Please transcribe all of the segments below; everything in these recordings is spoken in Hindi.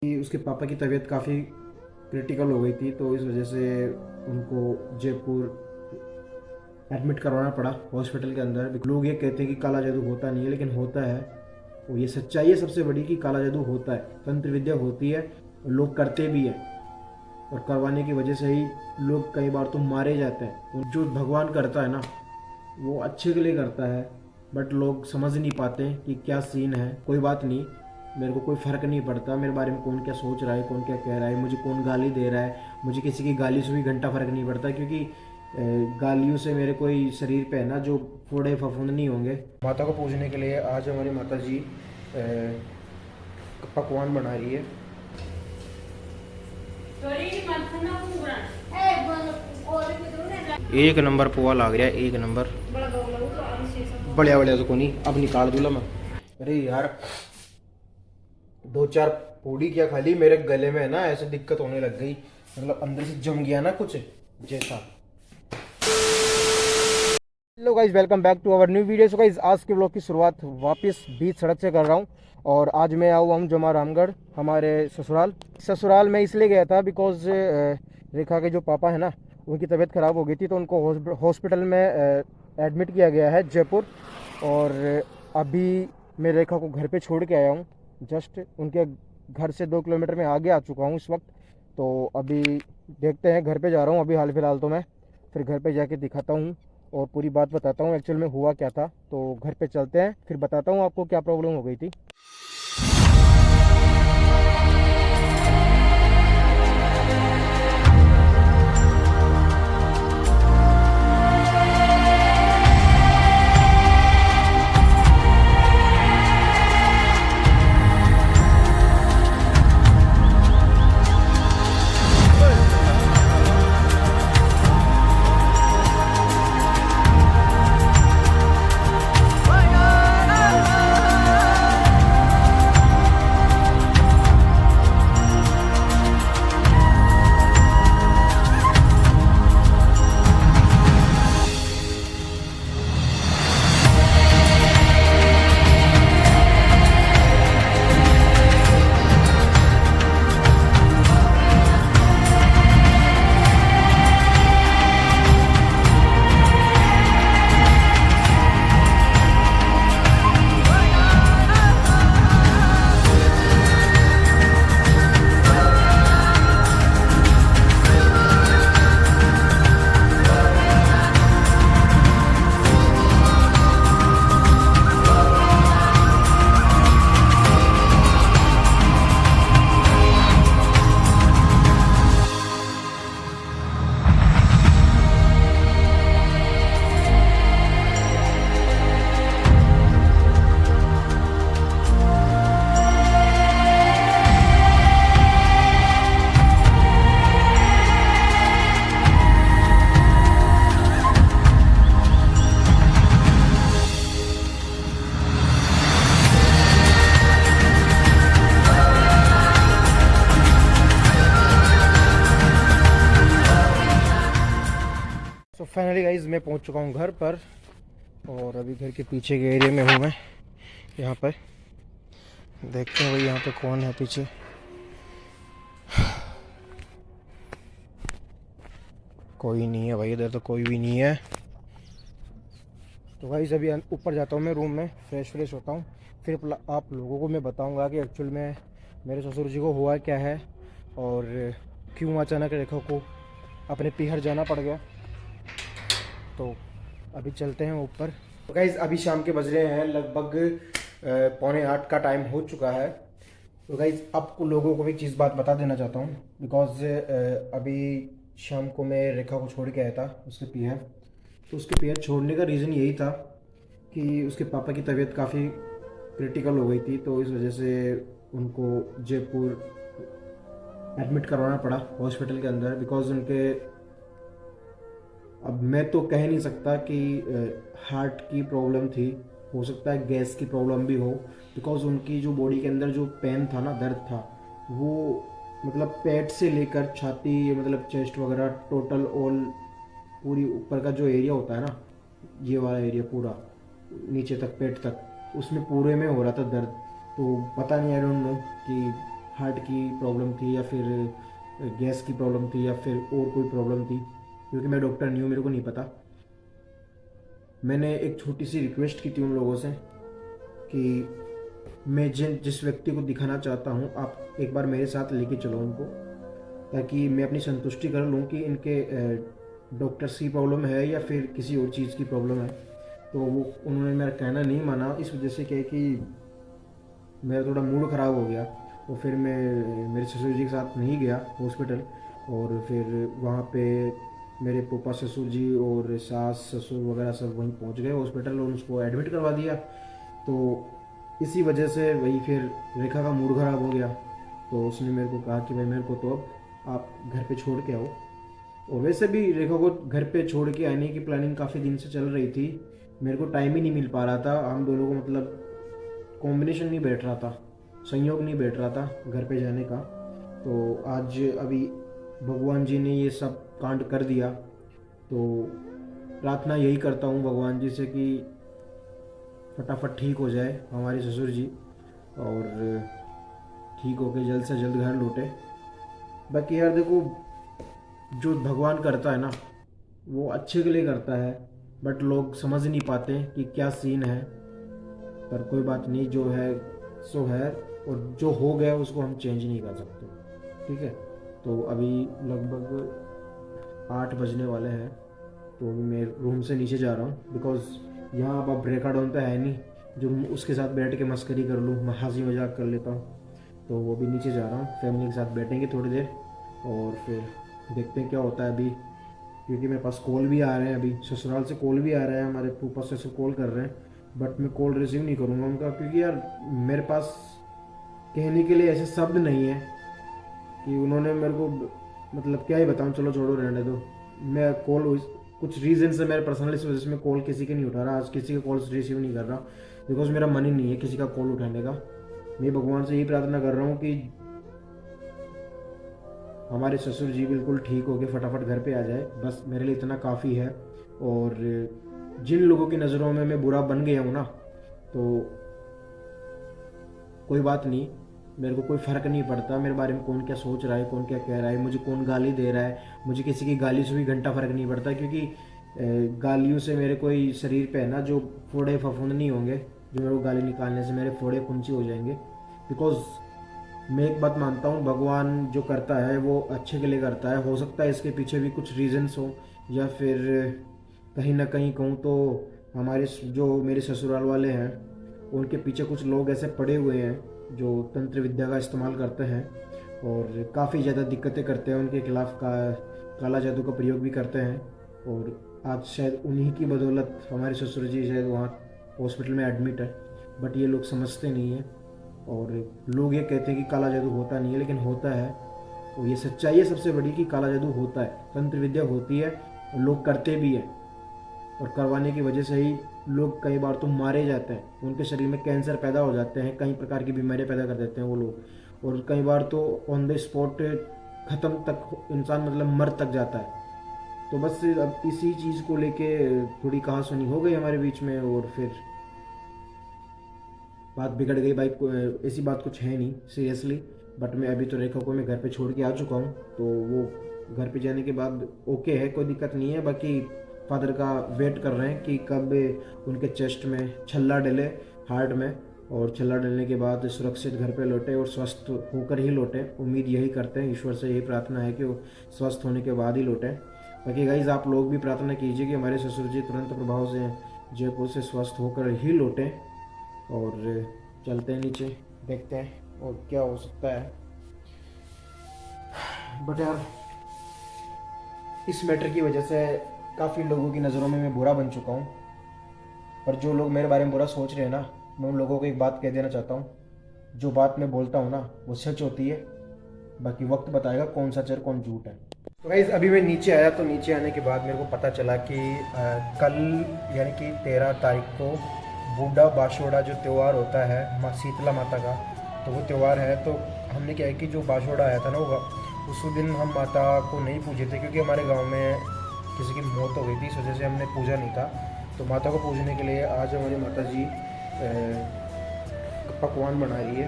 कि उसके पापा की तबीयत काफ़ी क्रिटिकल हो गई थी, तो इस वजह से उनको जयपुर एडमिट करवाना पड़ा हॉस्पिटल के अंदर। लोग ये कहते हैं कि काला जादू होता नहीं है, लेकिन होता है। और ये सच्चाई है सबसे बड़ी कि काला जादू होता है, तंत्र विद्या होती है और लोग करते भी हैं। और करवाने की वजह से ही लोग कई बार तो मारे जाते हैं। और जो भगवान करता है ना, वो अच्छे के लिए करता है, बट लोग समझ नहीं पाते कि क्या सीन है। कोई बात नहीं, मेरे को कोई फ़र्क नहीं पड़ता मेरे बारे में कौन क्या सोच रहा है, कौन क्या कह रहा है, मुझे कौन गाली दे रहा है। मुझे किसी की गाली से भी घंटा फ़र्क नहीं पड़ता, क्योंकि गालियों से मेरे कोई शरीर पे है ना जो फोड़े फफूंद नहीं होंगे। माता को पूजने के लिए आज हमारी माता जी पकवान बना रही है। एक नंबर पोहा लाग रहा है, एक नंबर। बढ़िया बढ़िया तो कोनी अब निकाल दूला मैं। अरे यार, दो चार पूड़ी क्या खाली, मेरे गले में है ना ऐसे दिक्कत होने लग गई, मतलब अंदर से जम गया ना कुछ जैसा। Hello guys, welcome back to our new video. So guys, आज के ब्लॉग की शुरुआत वापस बीच सड़क से कर रहा हूँ। और आज मैं आऊँ हम जमा रामगढ़, हमारे ससुराल में इसलिए गया था बिकॉज रेखा के जो पापा है ना, उनकी तबीयत ख़राब हो गई थी, तो उनको हॉस्पिटल में एडमिट किया गया है जयपुर। और अभी मैं रेखा को घर पे छोड़ के आया हूँ। जस्ट उनके घर से 2 किलोमीटर में आगे आ चुका हूँ इस वक्त। तो अभी देखते हैं, घर पे जा रहा हूँ अभी हाल फिलहाल तो मैं। फिर घर पे जाके दिखाता हूँ और पूरी बात बताता हूँ एक्चुअल में हुआ क्या था। तो घर पे चलते हैं, फिर बताता हूँ आपको क्या प्रॉब्लम हो गई थी। तो फाइनली गाइज मैं पहुंच चुका हूं घर पर। और अभी घर के पीछे के एरिया में हूं मैं। यहाँ पर देखते हैं भाई, यहाँ पे कौन है पीछे। कोई नहीं है भाई, इधर तो कोई भी नहीं है। तो गाइज अभी ऊपर जाता हूँ मैं, रूम में फ्रेश होता हूँ। फिर आप लोगों को मैं बताऊँगा कि एक्चुअल में मेरे ससुर जी को हुआ क्या है और क्यों अचानक रेखा को अपने पीहर जाना पड़ गया। तो अभी चलते हैं ऊपर। तो गाइज अभी शाम के बज रहे हैं लगभग 7:45 का टाइम हो चुका है। तो गाइज आपको लोगों को एक चीज़ बात बता देना चाहता हूँ, बिकॉज अभी शाम को मैं रेखा को छोड़ के आया था उसके पीहर। तो उसके पीहर छोड़ने का रीज़न यही था कि उसके पापा की तबीयत काफ़ी क्रिटिकल हो गई थी, तो इस वजह से उनको जयपुर एडमिट करवाना पड़ा हॉस्पिटल के अंदर। बिकॉज उनके, अब मैं तो कह नहीं सकता कि हार्ट की प्रॉब्लम थी, हो सकता है गैस की प्रॉब्लम भी हो। बिकॉज उनकी जो बॉडी के अंदर जो पेन था ना, दर्द था, वो मतलब पेट से लेकर छाती, मतलब चेस्ट वगैरह टोटल ऑल, पूरी ऊपर का जो एरिया होता है ना, ये वाला एरिया पूरा नीचे तक पेट तक, उसमें पूरे में हो रहा था दर्द। तो पता नहीं, आई डोंट नो कि हार्ट की प्रॉब्लम थी या फिर गैस की प्रॉब्लम थी या फिर और कोई प्रॉब्लम थी, क्योंकि मैं डॉक्टर नहीं हूँ, मेरे को नहीं पता। मैंने एक छोटी सी रिक्वेस्ट की थी उन लोगों से कि मैं जिस व्यक्ति को दिखाना चाहता हूँ आप एक बार मेरे साथ लेके चलो उनको, ताकि मैं अपनी संतुष्टि कर लूँ कि इनके डॉक्टर्स की प्रॉब्लम है या फिर किसी और चीज़ की प्रॉब्लम है। तो वो उन्होंने मेरा कहना नहीं माना, इस वजह से क्या है कि मेरा थोड़ा मूड ख़राब हो गया। और फिर मैं मेरे ससुर जी के साथ नहीं गया हॉस्पिटल, और फिर वहाँ पे मेरे पापा ससुर जी और सास ससुर वगैरह सब वहीं पहुँच गए हॉस्पिटल और उसको एडमिट करवा दिया। तो इसी वजह से वही फिर रेखा का मूड ख़राब हो गया। तो उसने मेरे को कहा कि भाई मेरे को तो अब आप घर पे छोड़ के आओ। और वैसे भी रेखा को घर पे छोड़ के आने की प्लानिंग काफ़ी दिन से चल रही थी, मेरे को टाइम ही नहीं मिल पा रहा था। हम दोनों को मतलब कॉम्बिनेशन नहीं बैठ रहा था, संयोग नहीं बैठ रहा था घर पे जाने का। तो आज अभी भगवान जी ने ये सब कांड कर दिया, तो प्रार्थना यही करता हूँ भगवान जी से कि फटाफट ठीक हो जाए हमारे ससुर जी, और ठीक होके जल्द से जल्द घर लौटे। बाकी यार देखो, जो भगवान करता है ना वो अच्छे के लिए करता है, बट लोग समझ नहीं पाते कि क्या सीन है। पर कोई बात नहीं, जो है सो है, और जो हो गया उसको हम चेंज नहीं कर सकते, ठीक है। तो अभी लगभग 8 बजने वाले हैं, तो अभी मैं रूम से नीचे जा रहा हूँ, बिकॉज यहाँ अब रेखा डाउन तो है नहीं जो उसके साथ बैठ के मस्करी कर लूँ, मैं हंसी मजाक कर लेता हूँ। तो वो भी नीचे जा रहा हूँ, फैमिली के साथ बैठेंगे थोड़ी देर और फिर देखते हैं क्या होता है अभी। क्योंकि मेरे पास कॉल भी आ रहे हैं, अभी ससुराल से कॉल भी आ रहा है, हमारे फूफा ससुर कॉल कर रहे हैं, बट मैं कॉल रिसीव नहीं करूँगा उनका, क्योंकि यार मेरे पास कहने के लिए ऐसे शब्द नहीं है कि उन्होंने मेरे को मतलब क्या ही बताऊँ। चलो छोड़ो, रहने दो। मैं कॉल कुछ रीज़न से, मेरे पर्सनल इस वजह से मैं कॉल किसी के नहीं उठा रहा, आज किसी का कॉल रिसीव नहीं कर रहा, बिकॉज मेरा मन ही नहीं है किसी का कॉल उठाने का। मैं भगवान से यही प्रार्थना कर रहा हूँ कि हमारे ससुर जी बिल्कुल ठीक हो के फटाफट घर पे आ जाए, बस मेरे लिए इतना काफ़ी है। और जिन लोगों की नज़रों में मैं बुरा बन गया हूँ ना, तो कोई बात नहीं, मेरे को कोई फ़र्क नहीं पड़ता मेरे बारे में कौन क्या सोच रहा है, कौन क्या कह रहा है, मुझे कौन गाली दे रहा है, मुझे किसी की गाली से भी घंटा फ़र्क नहीं पड़ता। क्योंकि गालियों से मेरे कोई शरीर पे है ना जो फोड़े फफूंद नहीं होंगे, जो मेरे को गाली निकालने से मेरे फोड़े फुंची हो जाएंगे। बिकॉज मैं एक बात मानता हूँ, भगवान जो करता है वो अच्छे के लिए करता है। हो सकता है इसके पीछे भी कुछ रीजंस हो, या फिर कहीं ना कहीं कहूँ तो हमारे जो मेरे ससुराल वाले हैं उनके पीछे कुछ लोग ऐसे पड़े हुए हैं जो तंत्र विद्या का इस्तेमाल करते हैं और काफ़ी ज़्यादा दिक्कतें करते हैं, उनके खिलाफ काला जादू का प्रयोग भी करते हैं। और आज शायद उन्हीं की बदौलत हमारे ससुर जी शायद वहाँ हॉस्पिटल में एडमिट है, बट ये लोग समझते नहीं हैं। और लोग ये कहते हैं कि काला जादू होता नहीं है, लेकिन होता है। और ये सच्चाई है सबसे बड़ी कि काला जादू होता है, तंत्र विद्या होती है, लोग करते भी हैं, और करवाने की वजह से ही लोग कई बार तो मारे जाते हैं, उनके शरीर में कैंसर पैदा हो जाते हैं, कई प्रकार की बीमारियां पैदा कर देते हैं वो लोग, और कई बार तो ऑन द स्पॉट ख़त्म तक इंसान मतलब मर तक जाता है। तो बस अब इसी चीज़ को लेके थोड़ी कहासुनी हो गई हमारे बीच में, और फिर बात बिगड़ गई भाई। ऐसी बात कुछ है नहीं सीरियसली, बट मैं अभी तो रेखा को मैं घर पे छोड़ के आ चुका हूँ, तो वो घर पे जाने के बाद ओके है, कोई दिक्कत नहीं है। बाकी फादर का वेट कर रहे हैं कि कब उनके चेस्ट में छल्ला डले, हार्ट में, और छल्ला डलने के बाद सुरक्षित घर पे लौटे और स्वस्थ होकर ही लौटे। उम्मीद यही करते हैं, ईश्वर से यही प्रार्थना है कि वो स्वस्थ होने के बाद ही लौटें। बाकी गाइज आप लोग भी प्रार्थना कीजिए कि हमारे ससुर जी तुरंत प्रभाव से जयपुर से स्वस्थ होकर ही लौटें। और चलते हैं नीचे, देखते हैं और क्या हो सकता है। बट यार इस मैटर की वजह से काफ़ी लोगों की नज़रों में मैं बुरा बन चुका हूँ, पर जो लोग मेरे बारे में बुरा सोच रहे हैं ना, मैं उन लोगों को एक बात कह देना चाहता हूँ, जो बात मैं बोलता हूँ ना वो सच होती है, बाकी वक्त बताएगा कौन सच है कौन झूठ है। तो गाइस अभी मैं नीचे आया, तो नीचे आने के बाद मेरे को पता चला कि कल यानी कि 13 तारीख को बूढ़ा बाशोड़ा जो त्यौहार होता है माँ शीतला माता का, तो वो त्यौहार है। तो हमने क्या है कि जो बाशोड़ा आया था ना वो उस दिन हम माता को नहीं पूजे थे, क्योंकि हमारे गांव में किसी की मौत हो गई थी, इस वजह से हमने पूजा नहीं था। तो माता को पूजने के लिए आज हमारी माता जी पकवान बना रही है,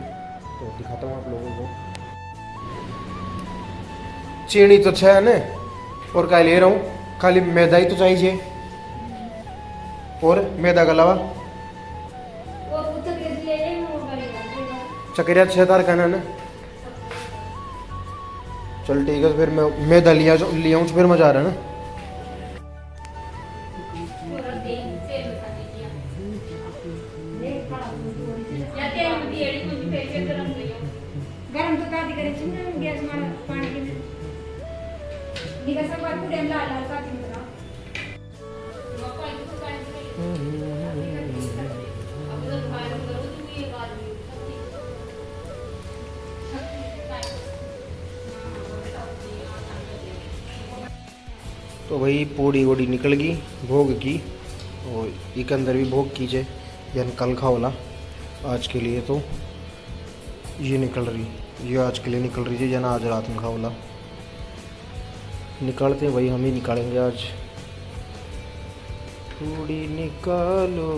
तो दिखाता हूँ आप लोगों को। चीनी तो छः है ना, और क्या ले रहा हूँ, खाली मैदा ही तो चाहिए, और मैदा के अलावा चक्रिया 6 तार कहना ना। चल ठीक है, फिर मैं मैदा लिया हूँ, फिर मजा आ रहा है ना। गरम तो काटी करे छिन गैस में पानी के दिखा सब बात पूरे लाल लाल काटी में ना तो भाई पूड़ी वोड़ी निकल गई भोग की, और एक अंदर भी भोग कीजिए, यानी कल खाओला। आज के लिए तो ये निकल रही, ये आज के लिए निकल रही है, या ना आज रात में खाओला। निकालते हैं भाई, हम ही निकालेंगे आज। पूड़ी निकालो,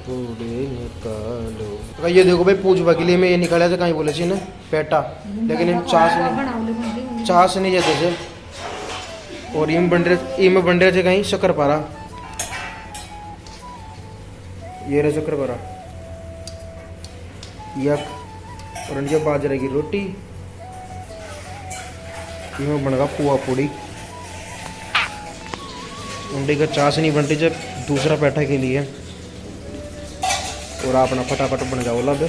पूड़ी निकालो। तो ये देखो भाई, पूजवा के लिए मैं ये निकाला था, कहीं बोले छी ना पेटा, लेकिन इन चास नहीं जाते थे, और इम बन रहे थे कहीं शक्कर पारा, ये रहा शक्कर पारा यक, और इनके बाजरे की रोटी, इसमें बनेगा पुआ पूड़ी। अंडे का चास नहीं बनती जब दूसरा पैठा के लिए, और अपना फटाफट बन जाओ लब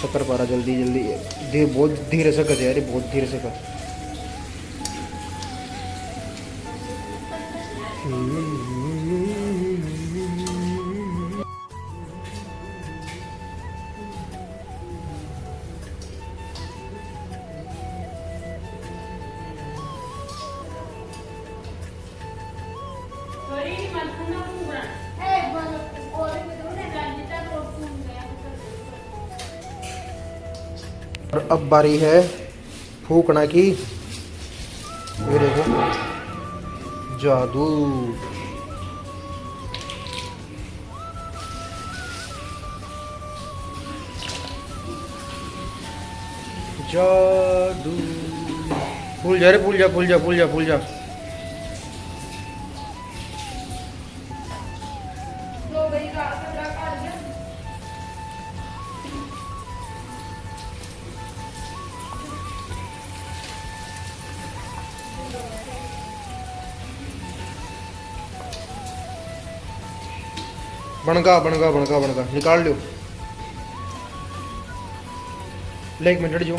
शक्कर पारा जल्दी जल्दी, बहुत धीरे से कर यार, बहुत धीरे से कर। और अब बारी है फूकना की, ये देखो जादू। जादू फूल जा रे, फूल जा, फूल जा, फूल जा, फूल जा। बनगा बनगा बनगा बनगा निकाल लो, ले 1 मिनट जो।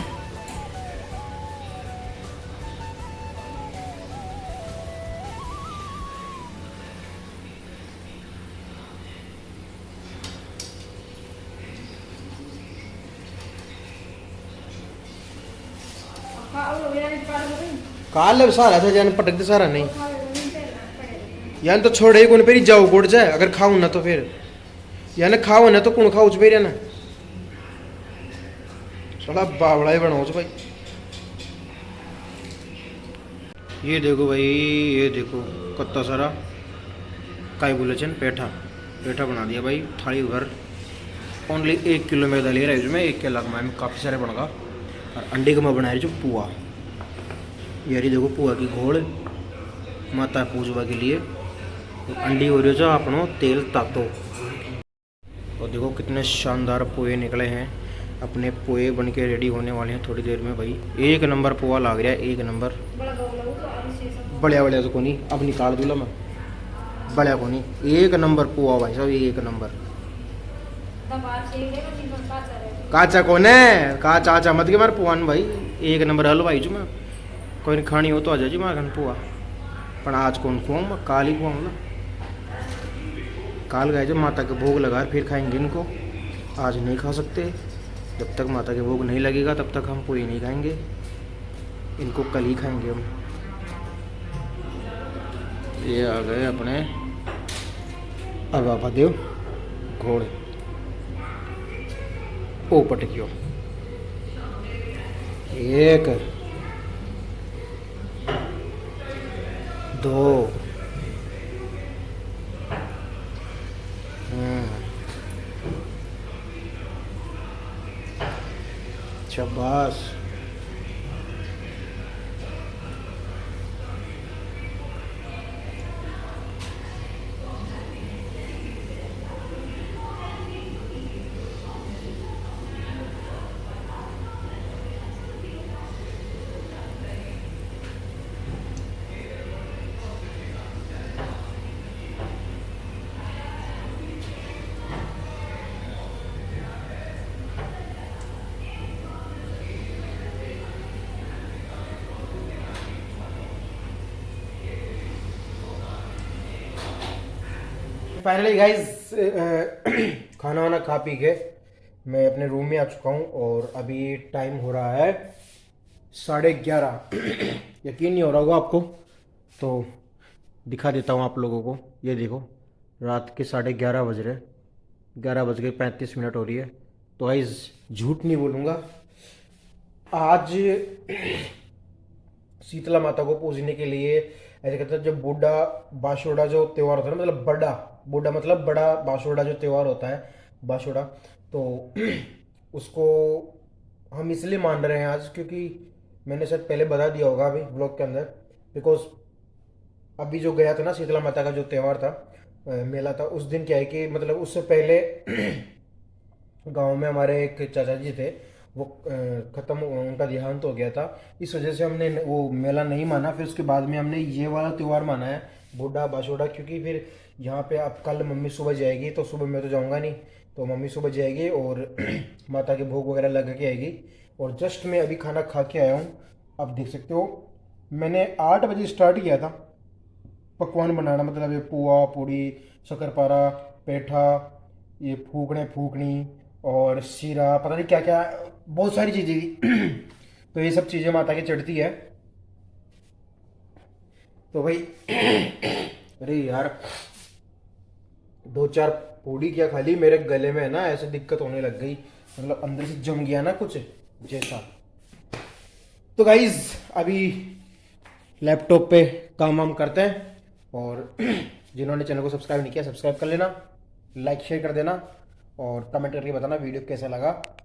काल सारा था जान पटक दे, सारा नहीं यान तो छोड़े कौन पेरी जाओ गुड़ जाए, अगर खाऊं ना तो फिर यानी खाओ ना तो कौन खाओ पेरिया ना, थोड़ा बावड़ा ही बनाओ भाई। ये देखो भाई, ये देखो कत्ता सारा काय बोले चन पेठा, पेठा बना दिया भाई थाली भर। ओनली 1 किलो मैदा ले रहा है इसमें, 1 किलो में काफ़ी सारे बनेगा। और अंडे का मैं बना रही हूँ पुआ, यारी देखो पुआ की घोल माता पूजवा के लिए। अंडी हो रही हो अपनो तेल तातो, और देखो कितने शानदार पोए निकले हैं। अपने पोए बन के रेडी होने वाले हैं थोड़ी देर में भाई। 1 नंबर पोआ लग रहा है, 1 नंबर। बढ़िया बढ़िया तो कोनी, अब निकाल दूला मैं, बढ़िया कोनी, 1 नंबर पोआ भाई साहब, 1 नंबर। काचा कौन है, काचा आचा मत के मार पुआन भाई, 1 नंबर हलवाई चू मैं। कोई खानी हो तो आ जाओ जी मार पुआ, पर आज कौन खुआऊँ मैं, काल ही खुआऊँ ना। काल गए जब माता के भोग लगा फिर खाएंगे इनको, आज नहीं खा सकते। जब तक माता के भोग नहीं लगेगा तब तक हम पूरी नहीं खाएंगे, इनको कल ही खाएंगे हम। ये आ गए अपने अबाबा देव घोड़े, ओ पटकियो 1 2 शाबाश। फाइनली गाइस खाना वाना खा पी के मैं अपने रूम में आ चुका हूँ और अभी टाइम हो रहा है 11:30। यकीन नहीं हो रहा होगा आपको, तो दिखा देता हूँ आप लोगों को। ये देखो, रात के 11:30 बज रहे, 11:35 हो रही है। तो गाइस झूठ नहीं बोलूँगा, आज शीतला माता को पूजने के लिए ऐसे कहते हैं, जब बूढ़ा बाशोड़ा जो त्यौहार होता है ना, मतलब बड़ा बूढ़ा मतलब बड़ा बाशोड़ा जो त्यौहार होता है बाशोड़ा, तो उसको हम इसलिए मान रहे हैं आज, क्योंकि मैंने शायद पहले बता दिया होगा अभी ब्लॉग के अंदर। बिकॉज अभी जो गया था ना शीतला माता का जो त्यौहार था, मेला था, उस दिन क्या है कि मतलब उससे पहले गांव में हमारे एक चाचा जी थे, वो खत्म, उनका देहांत हो गया था। इस वजह से हमने वो मेला नहीं माना। फिर उसके बाद में हमने ये वाला त्यौहार माना है, बूढ़ा बाशोड़ा, क्योंकि फिर यहाँ पे अब कल मम्मी सुबह जाएगी, तो सुबह मैं तो जाऊँगा नहीं, तो मम्मी सुबह जाएगी और माता के भोग वगैरह लगा के आएगी। और जस्ट मैं अभी खाना खा के आया हूँ। आप देख सकते हो मैंने 8 बजे स्टार्ट किया था पकवान बनाना, मतलब ये पुआ पूड़ी शक्करपारा पेठा, ये फूकने फूकनी और शीरा, पता नहीं क्या क्या, बहुत सारी चीज़ें थी। तो ये सब चीज़ें माता की चढ़ती है। तो भाई अरे यार, 2-4 पूड़ी क्या खाली, मेरे गले में है ना ऐसे दिक्कत होने लग गई, मतलब अंदर से जम गया ना कुछ जैसा। तो गाइज अभी लैपटॉप पे काम वाम करते हैं, और जिन्होंने चैनल को सब्सक्राइब नहीं किया सब्सक्राइब कर लेना, लाइक शेयर कर देना और कमेंट करके बताना वीडियो कैसा लगा।